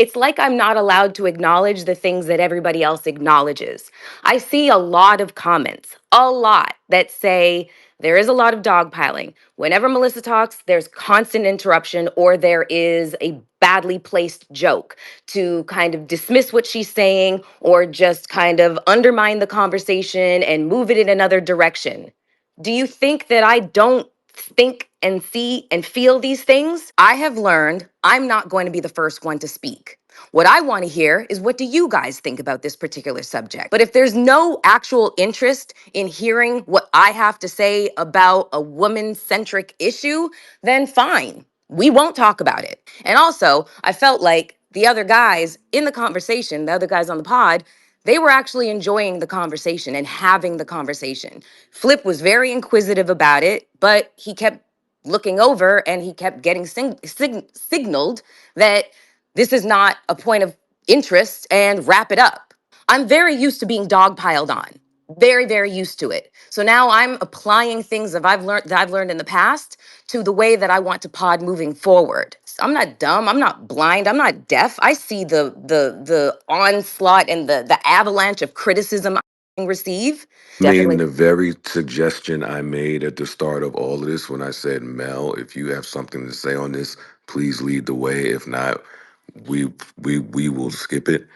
It's like I'm not allowed to acknowledge the things that everybody else acknowledges. I see a lot of comments, a lot, that say there is a lot of dogpiling. Whenever Melyssa talks, there's constant interruption or there is a badly placed joke to kind of dismiss what she's saying or just kind of undermine the conversation and move it in another direction. Do you think that I don't think and see and feel these things? I have learned I'm not going to be the first one to speak. What I want to hear is, what do you guys think about this particular subject? But if there's no actual interest in hearing what I have to say about a woman centric issue, then fine. We won't talk about it. And also, I felt like the other guys in the conversation, the other guys on the pod, they were actually enjoying the conversation and having the conversation. Flip was very inquisitive about it, but he kept looking over and he kept getting signaled that this is not a point of interest and wrap it up. I'm very used to being dogpiled on. Very, very used to it. So now I'm applying things that I've learned in the past to the way that I want to pod moving forward. I'm not dumb. I'm not blind. I'm not deaf. I see the onslaught and the avalanche of criticism I receive. I mean, Definitely. the very suggestion I made at the start of all of this when I said, Mel, if you have something to say on this, please lead the way. If not, we will skip it.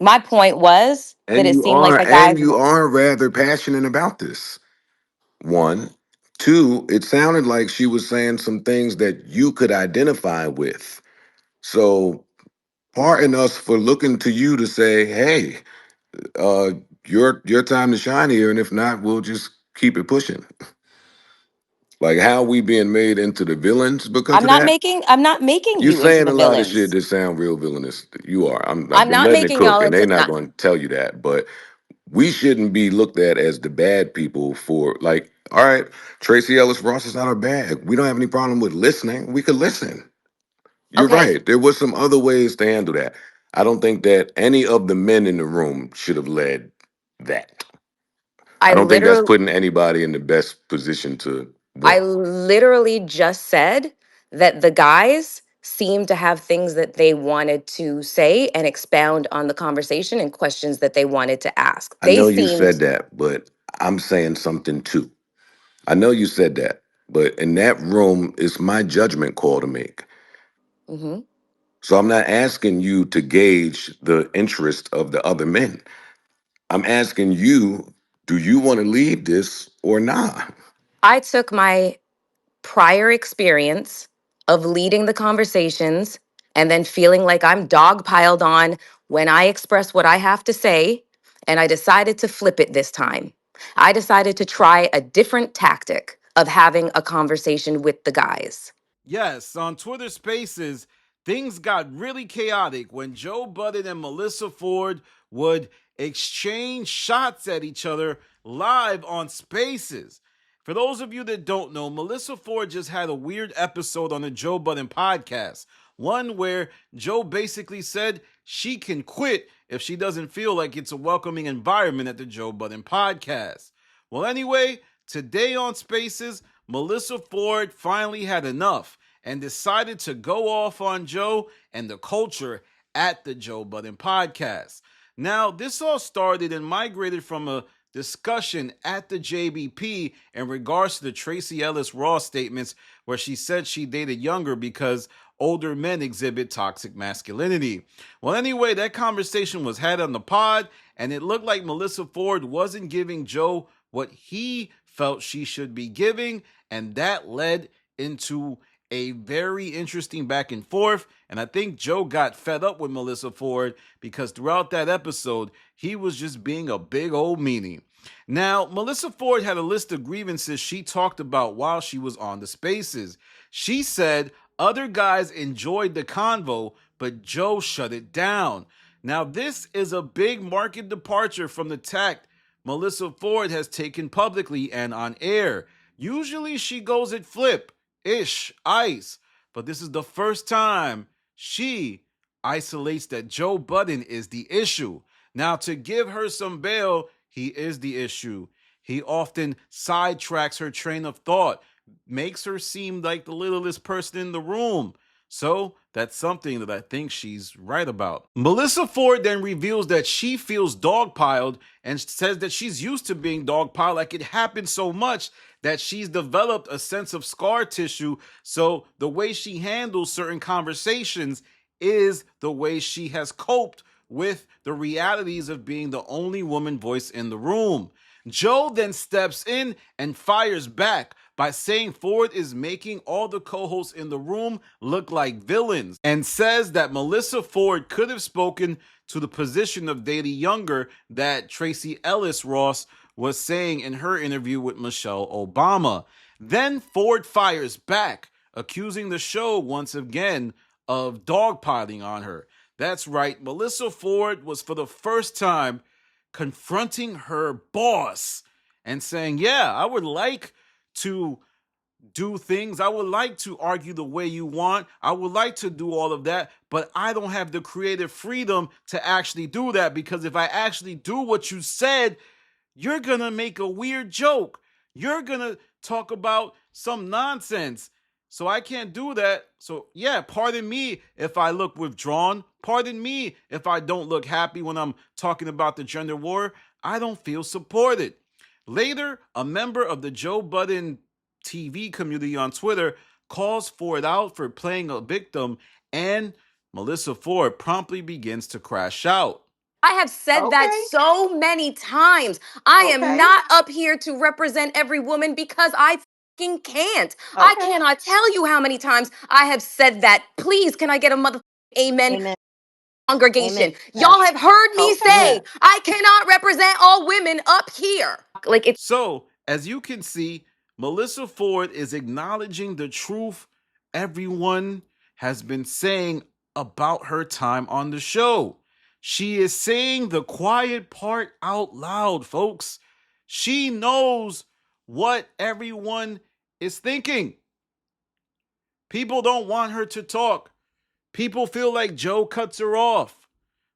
My point was that And it you seemed like are the and guys. you are rather passionate about this. One. Two, it sounded like she was saying some things that you could identify with. So pardon us for looking to you to say, hey, uh, your time to shine here, and if not, we'll just keep it pushing. Like how we being made into the villains because I'm of not that? making I'm not making You you into saying the a lot of shit villains. that sound real villainous. You are. I've I'm been not letting it making cook, y'all and into they're not going to tell you that. But we shouldn't be looked at as the bad people for like. All right, Tracy Ellis Ross is not our bad. We don't have any problem with listening. We could listen. You're okay. right. There was some other ways to handle that. I don't think that any of the men in the room should have led that. I I don't think that's literally putting anybody in the best position to I win. literally just said that the guys seemed to have things that they wanted to say and expound on the conversation and questions that they wanted to ask. I They know you said seemed. that, but I'm saying something too. I know you said that, but in that room, it's my judgment call to make. Mhm. So I'm not asking you to gauge the interest of the other men. I'm asking you, do you want to lead this or not? I took my prior experience of leading the conversations and then feeling like I'm dogpiled on when I express what I have to say, and I decided to flip it this time. I decided to try a different tactic of having a conversation with the guys. Yes, on Twitter Spaces, things got really chaotic when Joe Budden and Melyssa Ford would exchange shots at each other live on Spaces. For those of you that don't know, Melyssa Ford just had a weird episode on the Joe Budden podcast. One where Joe basically said she can quit if she doesn't feel like it's a welcoming environment at the Joe Budden podcast. Well, anyway, today on Spaces, Melyssa Ford finally had enough and decided to go off on Joe and the culture at the Joe Budden podcast. Now, this all started and migrated from a discussion at the JBP in regards to the Tracy Ellis Ross statements where she said she dated younger because older men exhibit toxic masculinity. Well, anyway, that conversation was had on the pod, and it looked like Melyssa Ford wasn't giving Joe what he felt she should be giving, and that led into a very interesting back and forth. And I think Joe got fed up with Melyssa Ford because throughout that episode, he was just being a big old meanie. Now, Melyssa Ford had a list of grievances she talked about while she was on the spaces. She said other guys enjoyed the convo, but Joe shut it down. Now, this is a big market departure from the tact Melyssa Ford has taken publicly and on air. Usually she goes at flip, ish, ice, but this is the first time she isolates that Joe Budden is the issue. Now, to give her some bail, he is the issue. He often sidetracks her train of thought, makes her seem like the littlest person in the room. So That's something that I think she's right about. Melyssa Ford then reveals that she feels dogpiled and says that she's used to being dogpiled. Like, it happened so much that she's developed a sense of scar tissue. So the way she handles certain conversations is the way she has coped with the realities of being the only woman voice in the room. Joe then steps in and fires back by saying Ford is making all the co-hosts in the room look like villains, and says that Melyssa Ford could have spoken to the position of Daily Younger that Tracy Ellis Ross was saying in her interview with Michelle Obama. Then Ford fires back, accusing the show once again of dogpiling on her. That's right, Melyssa Ford was for the first time confronting her boss and saying, yeah, I would like to do things. I would like to argue the way you want. I would like to do all of that, but I don't have the creative freedom to actually do that, because if I actually do what you said, you're going to make a weird joke. You're going to talk about some nonsense. So I can't do that. So yeah, pardon me if I look withdrawn. Pardon me if I don't look happy when I'm talking about the gender war. I don't feel supported. Later, a member of the Joe Budden TV community on Twitter calls Ford out for playing a victim, and Melyssa Ford promptly begins to crash out. I have said that Okay. so many times. I am Okay. not up here to represent every woman because I fucking can't. I Okay. cannot tell you how many times I have said that. Please, can I get a mother amen? Amen. Congregation, Amen. y'all have heard me Okay. say I cannot represent all women up here. Like, it's So, as you can see, Melyssa Ford is acknowledging the truth everyone has been saying about her time on the show. She is saying the quiet part out loud, folks. She knows what everyone is thinking. People don't want her to talk. People feel like Joe cuts her off.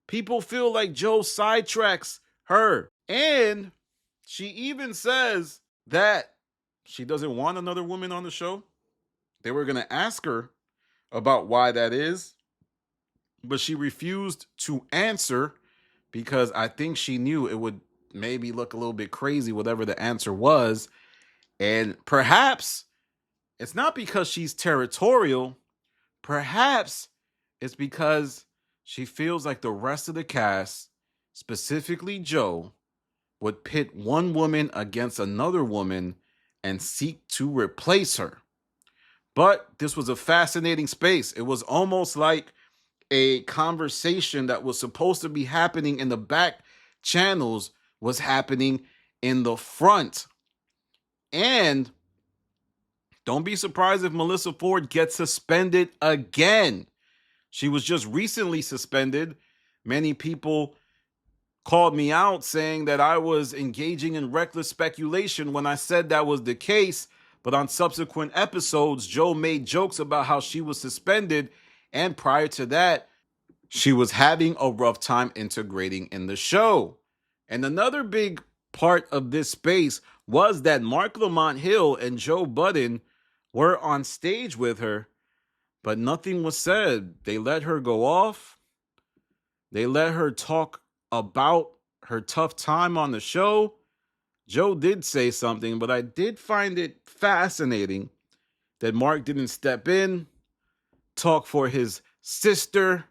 People feel like Joe sidetracks her. And she even says that she doesn't want another woman on the show. They were going to ask her about why that is, but she refused to answer because I think she knew it would maybe look a little bit crazy, whatever the answer was. And perhaps it's not because she's territorial. Perhaps it's because she feels like the rest of the cast, specifically Joe, would pit one woman against another woman and seek to replace her. But this was a fascinating space. It was almost like a conversation that was supposed to be happening in the back channels was happening in the front. And don't be surprised if Melyssa Ford gets suspended again. She was just recently suspended. Many people called me out saying that I was engaging in reckless speculation when I said that was the case. But on subsequent episodes, Joe made jokes about how she was suspended. And prior to that, she was having a rough time integrating in the show. And another big part of this space was that Mark Lamont Hill and Joe Budden were on stage with her, but nothing was said. They let her go off. They let her talk about her tough time on the show. Joe did say something, but I did find it fascinating that Mark didn't step in, talk for his sister,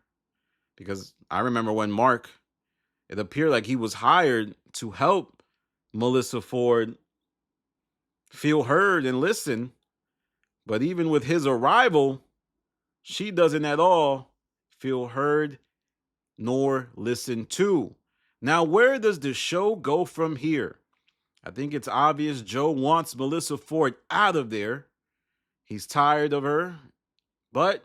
because I remember when Mark, it appeared like he was hired to help Melyssa Ford feel heard and listen. But even with his arrival, she doesn't at all feel heard nor listened to. Now, where does the show go from here? I think it's obvious Joe wants Melyssa Ford out of there. He's tired of her. But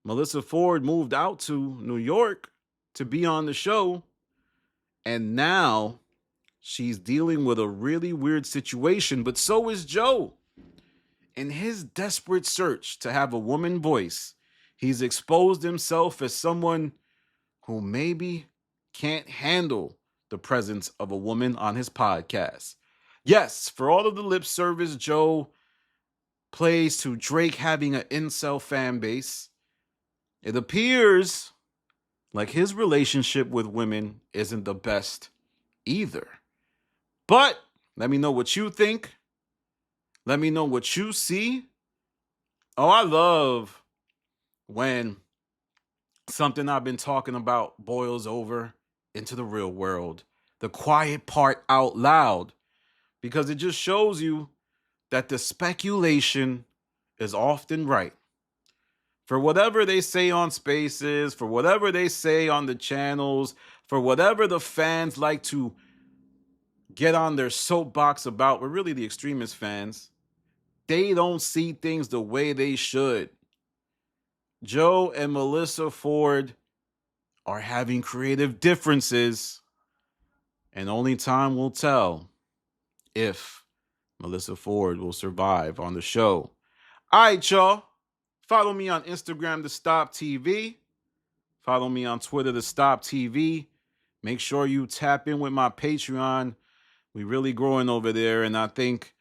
Melyssa Ford moved out to New York to be on the show. And now she's dealing with a really weird situation, but so is Joe. In his desperate search to have a woman voice, he's exposed himself as someone who maybe can't handle the presence of a woman on his podcast. Yes, for all of the lip service Joe plays to Drake having an incel fan base, It appears like his relationship with women isn't the best either. But let me know what you think. Let me know what you see. Oh, I love when something I've been talking about boils over into the real world. The quiet part out loud. Because it just shows you that the speculation is often right. For whatever they say on Spaces, for whatever they say on the channels, for whatever the fans like to get on their soapbox about, we're really the extremist fans. They don't see things the way they should. Joe and Melyssa Ford are having creative differences, and only time will tell if Melyssa Ford will survive on the show. All right, y'all. Follow me on Instagram, The Stop TV. Follow me on Twitter, The Stop TV. Make sure you tap in with my Patreon. We really growing over there, and I think,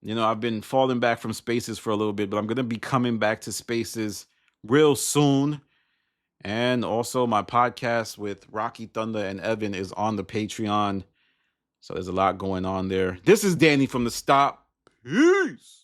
I've been falling back from Spaces for a little bit, but I'm going to be coming back to Spaces real soon. And also my podcast with Rocky Thunder and Evan is on the Patreon. So there's a lot going on there. This is Danny from The Stop. Peace.